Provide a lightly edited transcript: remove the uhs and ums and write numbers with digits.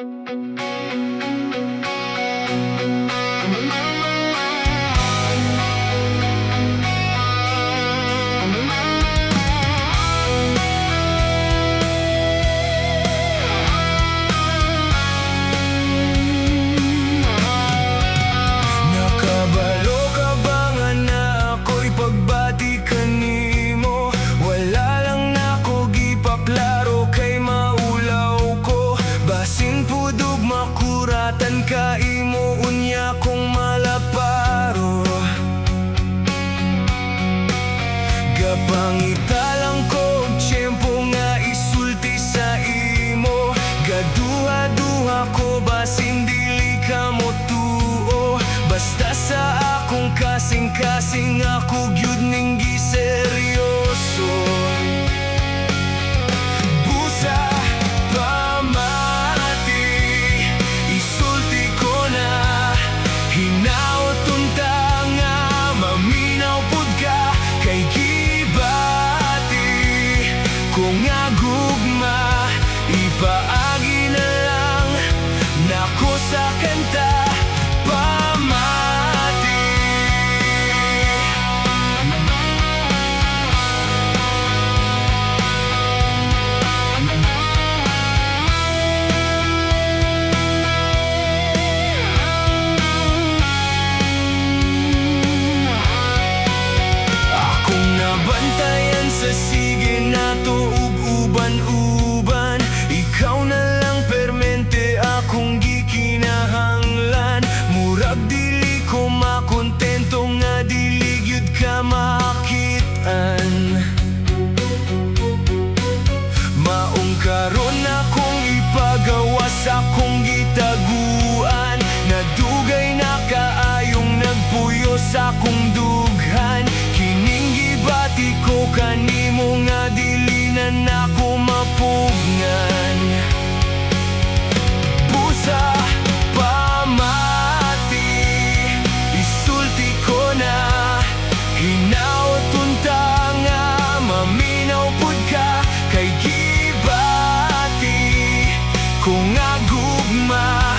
Nakabalo ka ba nga na ako'y pagbati kanimo? Wala lang nako gipaklaro kay maulaw ko. Basin pudog makuratan ka imo unya kong malaparo. Gapangita lang ko og tiyempo nga isulti sa imo. Gaduha-duha ko basin dili ka mo tuo. Basta sa akong kasing-kasing ako gyud ning giseryoso. Busa pamati, isulti ko na. Hinaot unta nga maminaw pud ka kay gibati. Kung nga gugma, ipaagi na lang nako sa kanta. Bantayan sa sige nato ug uban-uban. Ikaw na lang permente akong gikinahanglan. Murag dili ko makontento nga dili gyud ka makit-an. Maong karon akong ipagawas akong gitaguan. Nadugay na kaayong nagpuyo sa akong dughan. Bati ko kanimo nga dili na nako mapugngan. Busa pamati, isulti ko na. Hinaot unta nga maminaw pud ka kay gibati. Kung nga gugma,